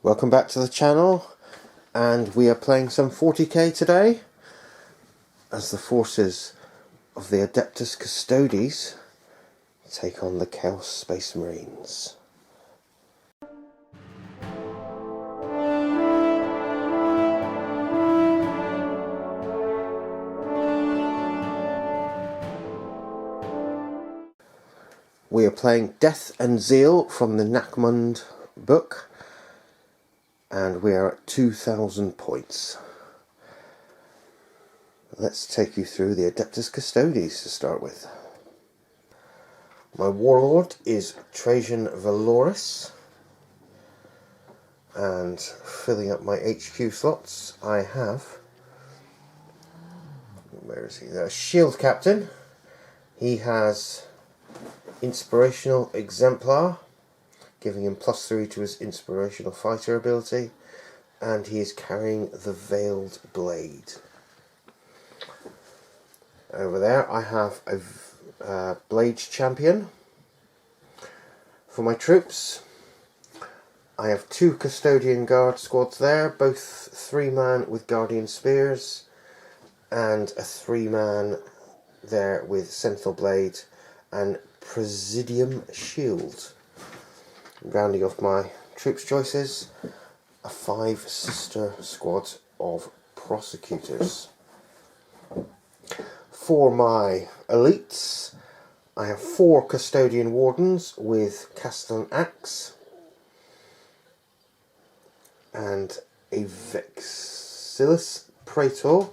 Welcome back to the channel, and we are playing some 40k today as the forces of the Adeptus Custodes take on the Chaos Space Marines. We are playing Death and Zeal from the Nachmund book, and we are at 2,000 points. Let's take you through the Adeptus Custodes to start with. My warlord is Trajan Valoris, and filling up my HQ slots I have, where is he? The Shield Captain. He has Inspirational Exemplar, giving him +3 to his Inspirational Fighter ability, and he is carrying the Veiled Blade. Over there I have a Blades Champion. For my troops, I have 2 Custodian Guard squads there, both 3-man with Guardian Spears, and a 3-man there with Sentinel Blade and Presidium Shield. Rounding off my troops choices, a 5 sister squad of Prosecutors. For my elites, I have 4 Custodian Wardens with Castellan Axe and a Vexillus Praetor.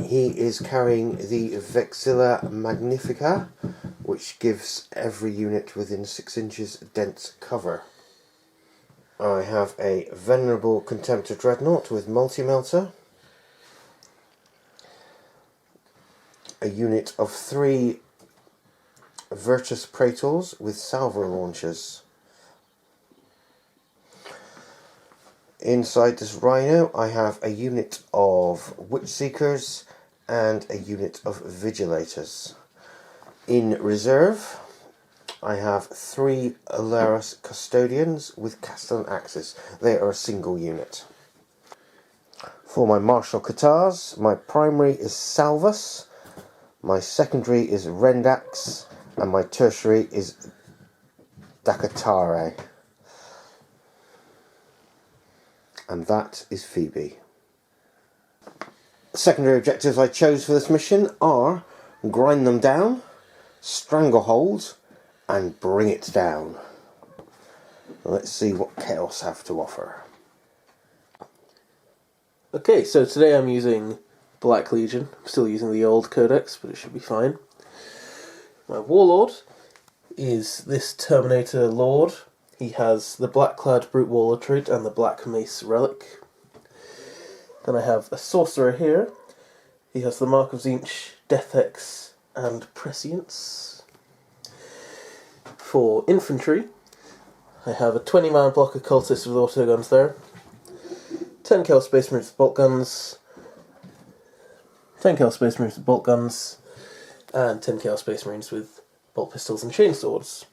He is carrying the Vexilla Magnifica, which gives every unit within 6 inches dense cover. I have a Venerable Contemptor Dreadnought with Multi-Melter, a unit of 3 Virtus Praetors with Salver Launchers. Inside this Rhino I have a unit of Witch Seekers and a unit of Vigilators. In reserve, I have 3 Alaris Custodians with Castellan Axes. They are a single unit. For my Martial Katars, my primary is Salvus, my secondary is Rendax, and my tertiary is Dakatare. And that is Phoebe. The secondary objectives I chose for this mission are Grind Them Down, Stranglehold, and Bring It Down. Let's see what Chaos have to offer. Okay, so today I'm using Black Legion. I'm still using the old codex, but it should be fine. My warlord is this Terminator Lord. He has the Black-clad Brute Warlord trait and the Black Mace relic. Then I have a sorcerer here. He has the Mark of Tzeentch, Death Hex, and Prescience. For infantry, I have a 20-man block of cultists with autoguns there, 10 Chaos Space Marines with bolt guns, 10 Chaos Space Marines with bolt guns, and 10 Chaos Space Marines with bolt pistols and chainswords.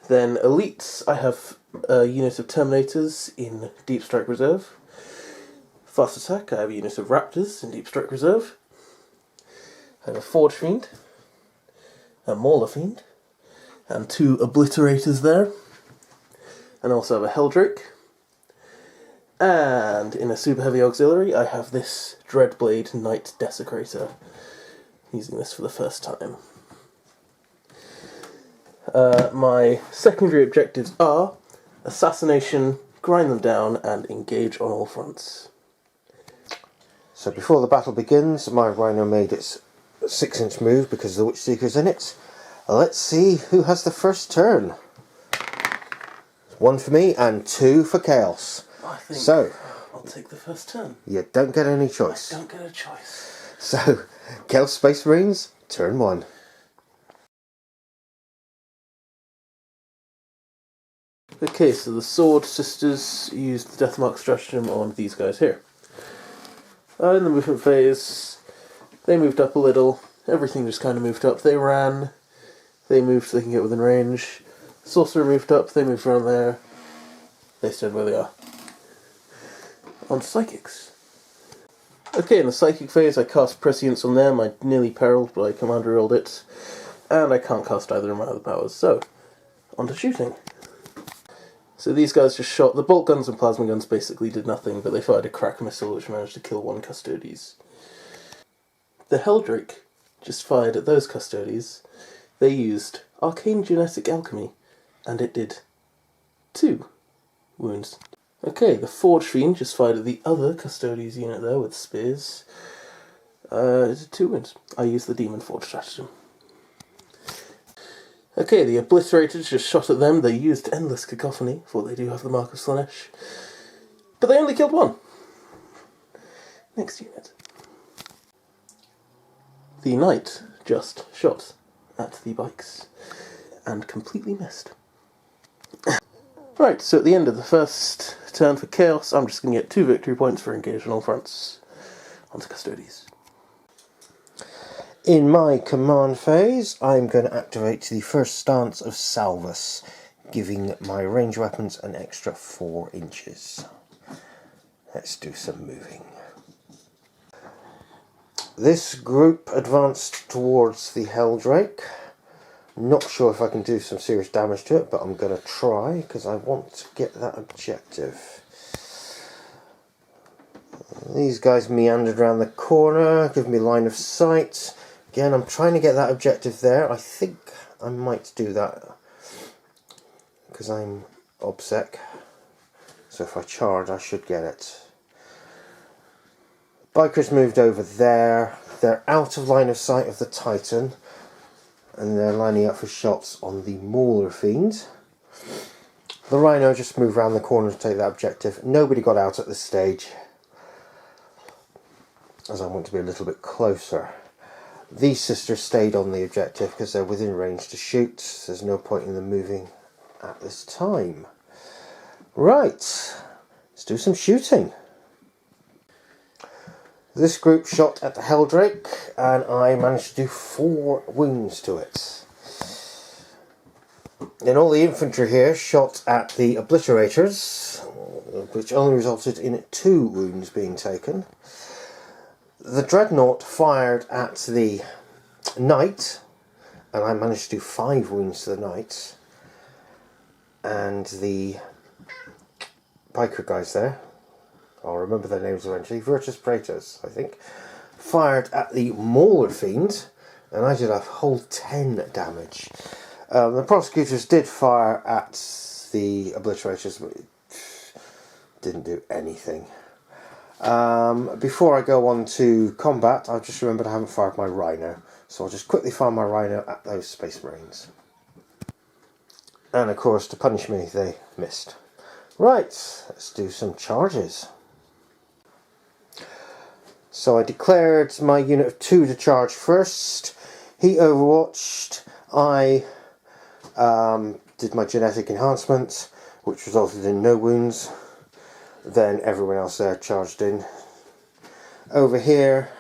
Then elites, I have a unit of Terminators in Deep Strike Reserve. Fast attack, I have a unit of Raptors in Deep Strike Reserve. I have a Forge Fiend, a Mauler Fiend, and 2 Obliterators there. And also have a Helldrake. And in a super heavy auxiliary, I have this Dreadblade Knight Desecrator. Using this for the first time. My secondary objectives are Assassination, Grind Them Down, and Engage on all fronts. So before the battle begins, my Rhino made its 6-inch move because of the Witch Seeker's in it. Let's see who has the first turn. 1 for me and 2 for Chaos. I think so I'll take the first turn. You don't get any choice. I don't get a choice. So, Chaos Space Marines, turn 1. Okay, so the Sword Sisters used the Deathmark stratagem on these guys here. In the movement phase, they moved up a little. Everything just kind of moved up. They ran. They moved so they can get within range. Sorcerer moved up. They moved around there. They stayed where they are. On to Psychics. Okay, in the Psychic phase I cast Prescience on them. I nearly perilled, but I command rolled it. And I can't cast either of my other powers, so on to shooting. So these guys just shot. The bolt guns and plasma guns basically did nothing, but they fired a crack missile which managed to kill one Custodes. The Helldrake just fired at those Custodes. They used Arcane Genetic Alchemy, and it did 2 wounds. Okay, the Forge Fiend just fired at the other Custodes unit there with spears. It did 2 wounds. I used the Demon Forge stratagem. Okay, the Obliterators just shot at them. They used Endless Cacophony, for they do have the Mark of Slaanesh. But they only killed 1. Next unit. The Knight just shot at the bikes and completely missed. Right, so at the end of the first turn for Chaos, I'm just going to get 2 victory points for engaging all fronts. On to Custodes. In my command phase, I'm going to activate the first stance of Salvus, giving my range weapons an extra 4 inches. Let's do some moving. This group advanced towards the Helldrake. Not sure if I can do some serious damage to it, but I'm going to try, because I want to get that objective. These guys meandered around the corner, give me line of sight. Again, I'm trying to get that objective there. I think I might do that, because I'm OBSEC. So if I charge, I should get it. Bikers moved over there. They're out of line of sight of the Titan, and they're lining up for shots on the Mauler Fiend. The Rhino just moved around the corner to take that objective. Nobody got out at this stage, as I want to be a little bit closer. These sisters stayed on the objective because they're within range to shoot. There's no point in them moving at this time. Right, let's do some shooting. This group shot at the Helldrake, and I managed to do 4 wounds to it. Then all the infantry here shot at the Obliterators, which only resulted in 2 wounds being taken. The Dreadnought fired at the Knight, and I managed to do 5 wounds to the Knight. And the biker guys there, I'll remember their names eventually, Virtus Praetus, I think, fired at the Mauler Fiend, and I did a whole 10 damage. The Prosecutors did fire at the Obliterators, but it didn't do anything. Before I go on to combat, I've just remembered I haven't fired my Rhino, so I'll just quickly fire my Rhino at those Space Marines. And of course, to punish me, they missed. Right, let's do some charges. So I declared my unit of 2 to charge first. He overwatched. I did my genetic enhancement, which resulted in no wounds. Then everyone else there charged in. Over here,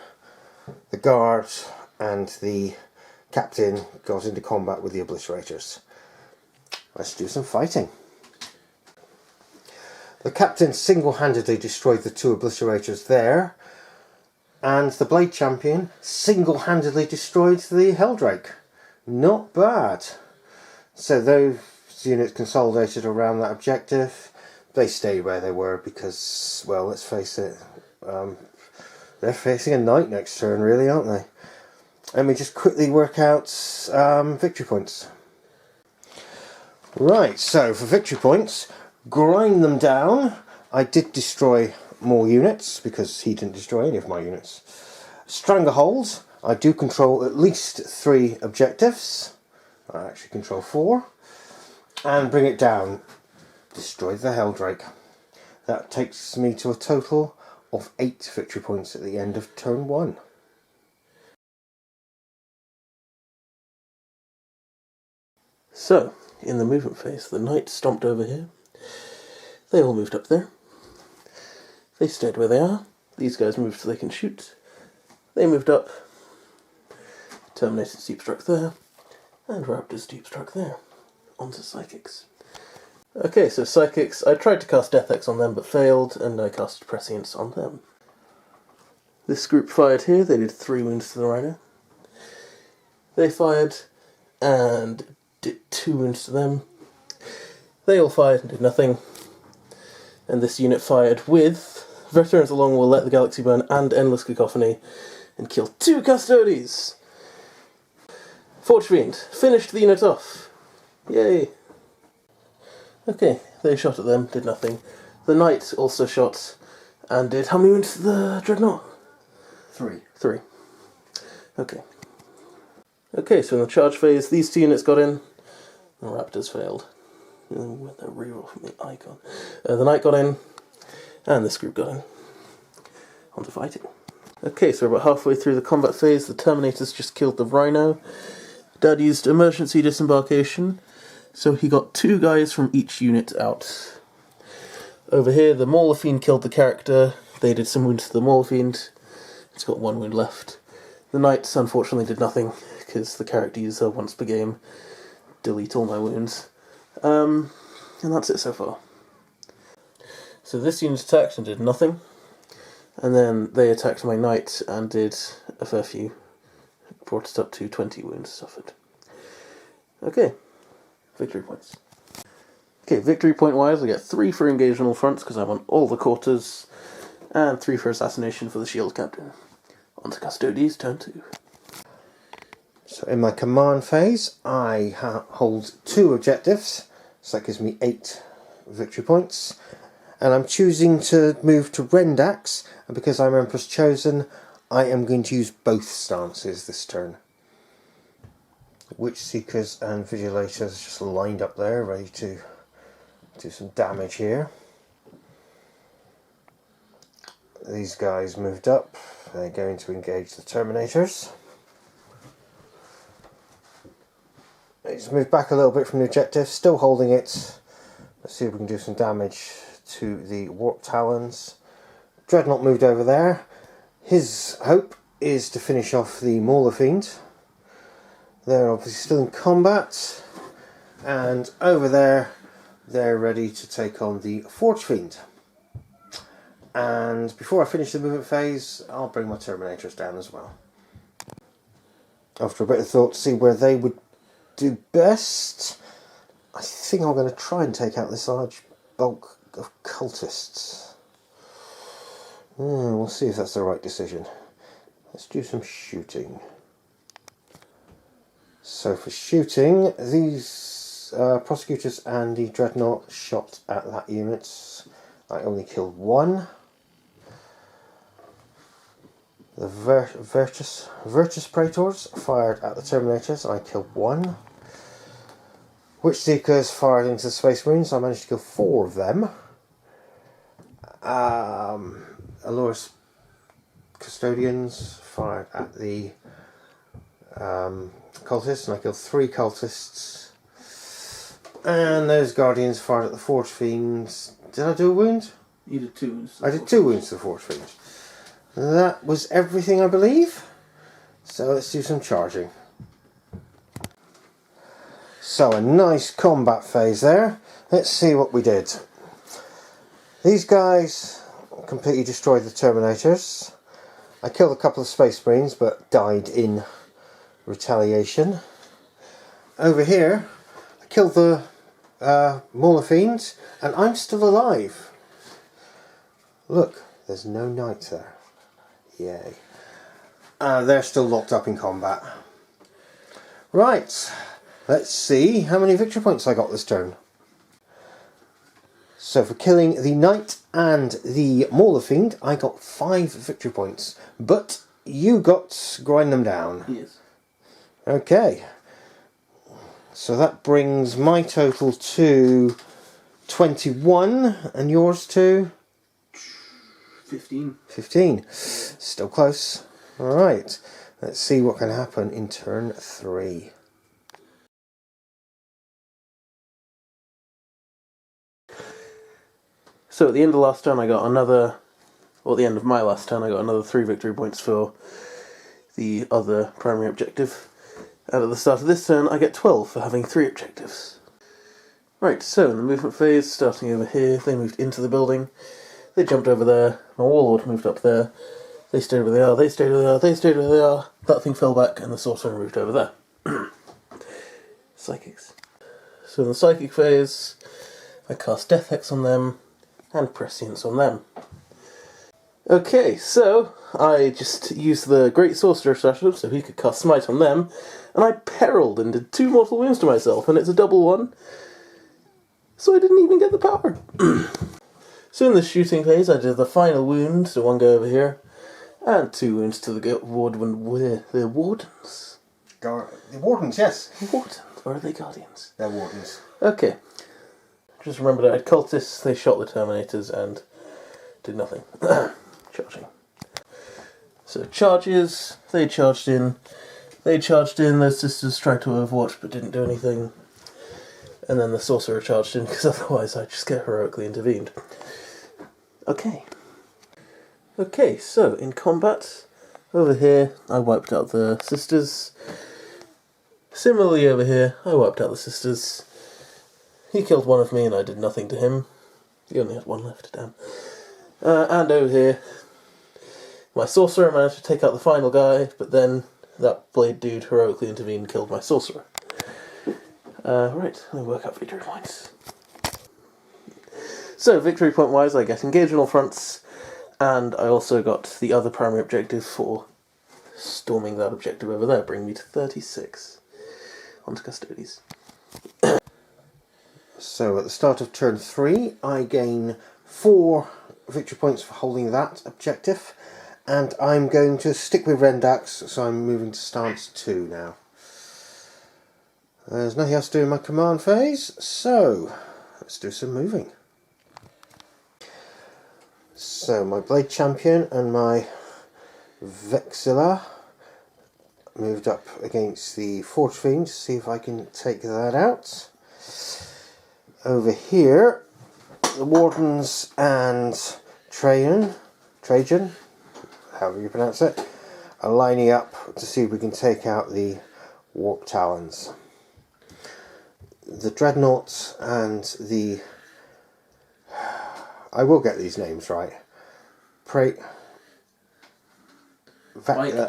the guard and the captain got into combat with the Obliterators. Let's do some fighting. The captain single-handedly destroyed the 2 Obliterators there, and the Blade Champion single-handedly destroyed the Helldrake. Not bad. So those units consolidated around that objective. They stayed where they were because, well, let's face it, they're facing a Knight next turn, really, aren't they? Let me just quickly work out victory points. Right, so for victory points, grind them down. I did destroy more units because he didn't destroy any of my units. Stranglehold, I do control at least 3 objectives. I actually control 4. And bring it down. Destroy the Helldrake. That takes me to a total of 8 victory points at the end of turn 1. So, in the movement phase, the Knight stomped over here. They all moved up there. They stayed where they are. These guys moved so they can shoot. They moved up. Terminated Deep Struck there. And Raptor's Deep Struck there. Onto Psychics. Okay, so Psychics. I tried to cast Death X on them but failed, and I cast Prescience on them. This group fired here, they did 3 wounds to the Rhino. They fired and did 2 wounds to them. They all fired and did nothing. And this unit fired with Veterans Along Will Let the Galaxy Burn and Endless Cacophony and killed 2 Custodes! Forge Fiend finished the unit off. Yay! Okay, they shot at them, did nothing. The Knight also shot and did how many wounds to the Dreadnought? 3. 3. Okay. Okay, so in the charge phase, these 2 units got in. The Raptors failed. With the reroll from the icon. The Knight got in, and this group got in. On to fighting. Okay, so we're about halfway through the combat phase. The Terminators just killed the Rhino. Dad used emergency disembarkation, so he got 2 guys from each unit out. Over here, the Mauler Fiend killed the character. They did some wounds to the Mauler Fiend. It's got 1 wound left. The Knights unfortunately did nothing, because the character user once per game delete all my wounds. And that's it so far. So this unit attacked and did nothing. And then they attacked my Knight and did a fair few. Brought it up to 20 wounds suffered. Okay, victory points. Okay, victory point wise, I get 3 for engage on all fronts because I'm on all the quarters, and 3 for assassination for the shield captain. On to Custodes, turn 2. So in my command phase, I hold 2 objectives, so that gives me 8 victory points. And I'm choosing to move to Rendax, and because I'm Empress Chosen, I am going to use both stances this turn. Witch Seekers and Vigilators just lined up there, ready to do some damage here. These guys moved up, they're going to engage the Terminators. Let's move back a little bit from the objective, still holding it. Let's see if we can do some damage to the Warp Talons. Dreadnought moved over there. His hope is to finish off the Mauler Fiend. They're obviously still in combat. And over there, they're ready to take on the Forge Fiend. And before I finish the movement phase, I'll bring my Terminators down as well. After a bit of thought to see where they would do best, I think I'm going to try and take out this large bulk of cultists. We'll see if that's the right decision. Let's do some shooting. So for shooting, these prosecutors and the Dreadnought shot at that unit. I only killed 1. The Virtus Praetors fired at the Terminators. I killed 1. Witch Seekers fired into the Space Marines. I managed to kill 4 of them. Adeptus Custodians fired at the cultists, and I killed 3 cultists. And those Guardians fired at the Forge Fiends. Did I do a wound? You did 2 wounds. I did 2 wounds to the Forge Fiend. That was everything, I believe. So let's do some charging. So a nice combat phase there. Let's see what we did. These guys completely destroyed the Terminators. I killed a couple of Space Marines but died in retaliation. Over here I killed the Mauler Fiend and I'm still alive. Look, there's no Knight there. Yay. They're still locked up in combat. Right, let's see how many victory points I got this turn. So for killing the Knight and the Mauler Fiend, I got 5 victory points. But you got grind them down. Yes. Okay. So that brings my total to 21 and yours to 15. 15. Still close. Alright. Let's see what can happen in turn 3. So at the end of last turn I got another, or at the end of my last turn I got another 3 victory points for the other primary objective. And at the start of this turn I get 12 for having 3 objectives. Right, so in the movement phase, starting over here, they moved into the building. They jumped over there. My warlord moved up there. They stayed where they are, they stayed where they are, they stayed where they are. That thing fell back and the sorcerer moved over there. Psychics. So in the psychic phase, I cast Death Hex on them and Prescience on them. Okay, so I just used the Great Sorcerer special so he could cast Smite on them, and I perilled and did 2 mortal wounds to myself, and it's a double one, so I didn't even get the power. So in the shooting phase, I did the final wound to one guy over here, and 2 wounds to the wardens. The wardens, yes. Wardens? Or are they guardians? They're wardens. Okay. Just remember that I had cultists, they shot the Terminators and did nothing. Charging. So charges, they charged in, those sisters tried to overwatch but didn't do anything. And then the sorcerer charged in because otherwise I'd just get heroically intervened. Okay. Okay, so in combat, over here I wiped out the sisters. Similarly over here, I wiped out the sisters. He killed one of me and I did nothing to him. He only had 1 left, damn. And over here, my sorcerer managed to take out the final guy, but then that blade dude heroically intervened and killed my sorcerer. Right, let me work out victory points. So, victory point wise, I get engaged on all fronts, and I also got the other primary objective for storming that objective over there, bringing me to 36. On to Custodes. So at the start of turn 3, I gain 4 victory points for holding that objective, and I'm going to stick with Rendax, so I'm moving to stance 2 now. There's nothing else to do in my command phase, so let's do some moving. So my Blade Champion and my Vexilla moved up against the Forge Fiend to see if I can take that out. Over here, the Wardens and Trajan, however you pronounce it, are lining up to see if we can take out the Warp Talons. The Dreadnought and the... I will get these names right. Bike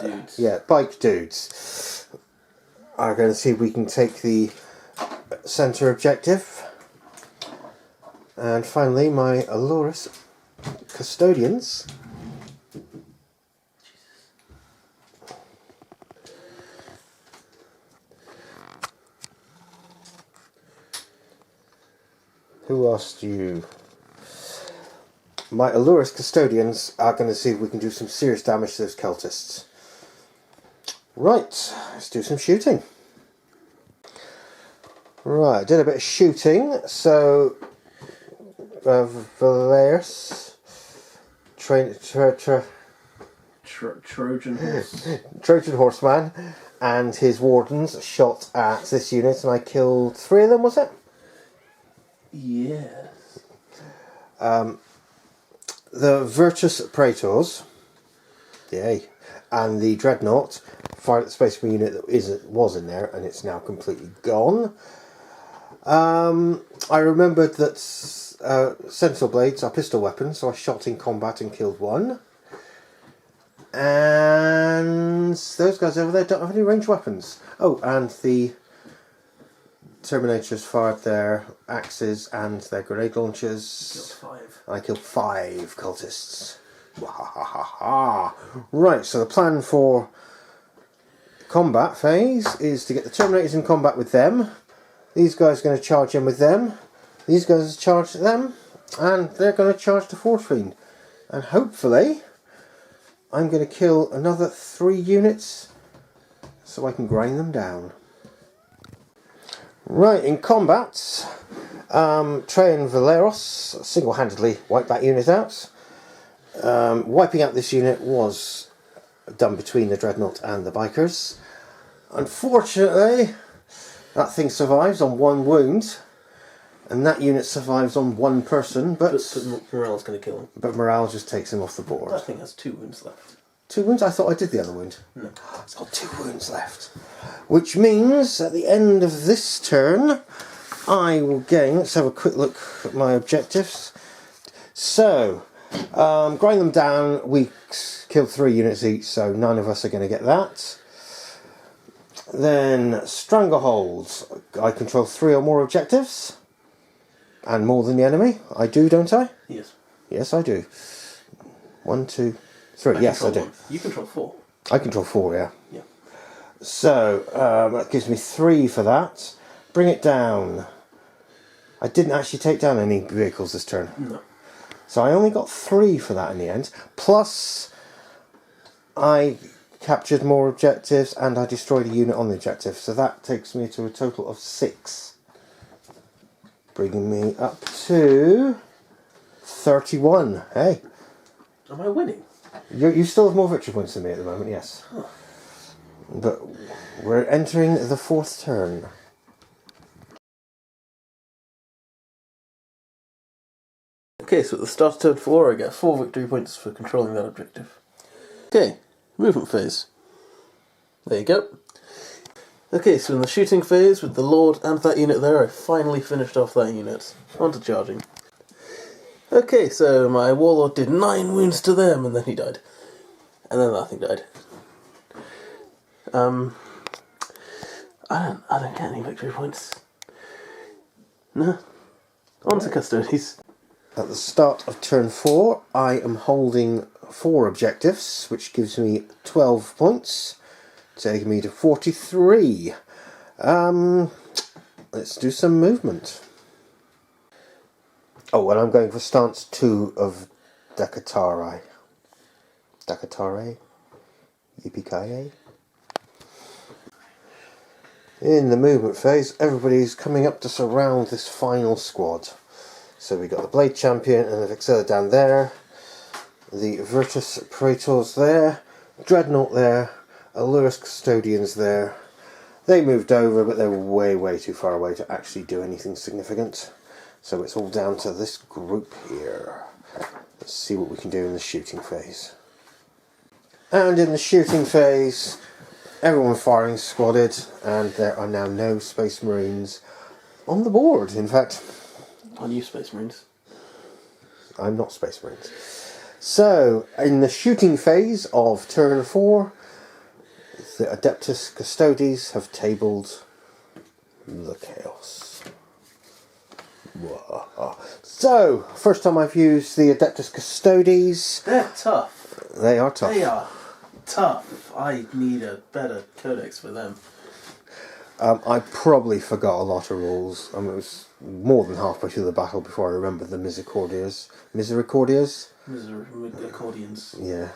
dudes. Yeah, bike dudes are going to see if we can take the centre objective. And finally, my Adeptus Custodians. Who asked you? My Adeptus Custodians are going to see if we can do some serious damage to those cultists. Right, let's do some shooting. Right, I did a bit of shooting, so Valerius, Trojan horse. Trojan horseman, and his wardens shot at this unit, and I killed 3 of them. Was it? Yes. The Virtus Praetors, yay, and the Dreadnought fired at the Space Marine unit that was in there, and it's now completely gone. I remembered that Sentinel Blades are pistol weapons, so I shot in combat and killed 1. And those guys over there don't have any ranged weapons. Oh, and the Terminators fired their axes and their grenade launchers. Killed 5. I killed 5 cultists. Right, so the plan for combat phase is to get the Terminators in combat with them. These guys are going to charge in with them. These guys charge them. And they're going to charge the Forge Fiend. And hopefully, I'm going to kill another 3 units so I can grind them down. Right, in combat, Trajan Valeros single-handedly wiped that unit out. Wiping out this unit was done between the Dreadnought and the Bikers. Unfortunately, that thing survives on 1 wound, and that unit survives on 1 person, but Morale's going to kill him. But morale just takes him off the board. That thing has 2 wounds left. 2 wounds? I thought I did the other wound. No. It's got 2 wounds left. Which means, at the end of this turn, I will gain, let's have a quick look at my objectives. So, grind them down, we killed 3 units each, so none of us are going to get that. Then, strangleholds, I control 3 or more objectives, and more than the enemy. I do, don't I? Yes. Yes, I do. 1, 2, 3, yes I do. 1. You control 4. I control 4, yeah. Yeah. So, that gives me 3 for that. Bring it down. I didn't actually take down any vehicles this turn. No. So I only got 3 for that in the end. Plus, I captured more objectives and I destroyed a unit on the objective. So that takes me to a total of 6. Bringing me up to 31. Hey. Am I winning? You still have more victory points than me at the moment, yes. Huh. But we're entering the 4th turn. Okay, so at the start of turn 4 I get 4 victory points for controlling that objective. Okay, movement phase. There you go. Okay, so in the shooting phase with the Lord and that unit there, I finally finished off that unit. On to charging. Okay, so my Warlord did 9 wounds to them and then he died. And then that thing died. I don't get any victory points. No. On to Custodes. At the start of turn 4, I am holding 4 objectives, which gives me 12 points, taking me to 43. Let's do some movement. Oh, and I'm going for stance 2 of Dakatare. Dakatare? Yippee-ki-yay. In the movement phase, everybody's coming up to surround this final squad. So we got the Blade Champion and the Vexilla down there, the Virtus Praetors there, Dreadnought there, Allurus Custodians there. They moved over, but they were way too far away to actually do anything significant. So it's all down to this group here. Let's see what we can do in the shooting phase. And in the shooting phase, everyone firing squadded, and there are now no Space Marines on the board. In fact, Are you Space Marines? I'm not Space Marines. So, in the shooting phase of turn 4, the Adeptus Custodes have tabled the Chaos. Whoa. So, first time I've used the Adeptus Custodes. They're tough. They are tough. They are tough. I need a better codex for them. I probably forgot a lot of rules. It was more than halfway through the battle before I remembered the Misericordias. Misericordias? Accordions. Yeah.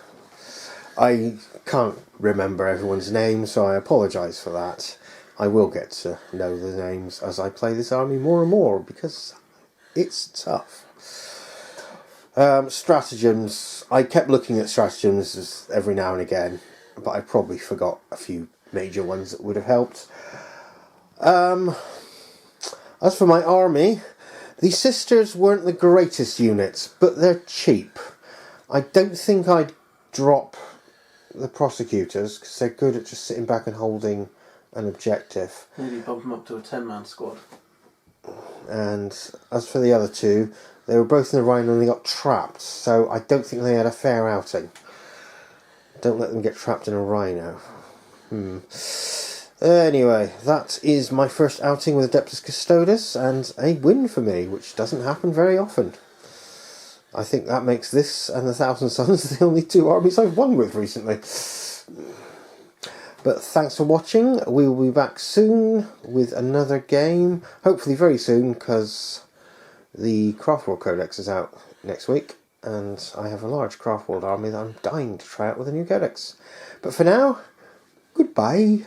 I can't remember everyone's name, so I apologise for that. I will get to know the names as I play this army more and more, because it's tough. Stratagems. I kept looking at stratagems every now and again, but I probably forgot a few major ones that would have helped. As for my army, the Sisters weren't the greatest units, but they're cheap. I don't think I'd drop the Prosecutors, because they're good at just sitting back and holding an objective. Maybe bump them up to a 10-man squad. And as for the other 2, they were both in the Rhino and they got trapped, so I don't think they had a fair outing. Don't let them get trapped in a Rhino. Anyway, that is my first outing with Adeptus Custodes, and a win for me, which doesn't happen very often. I think that makes this and the Thousand Sons the only 2 armies I've won with recently. But thanks for watching. We will be back soon with another game. Hopefully very soon, because the Craftworld Codex is out next week, and I have a large Craftworld army that I'm dying to try out with a new codex. But for now, goodbye.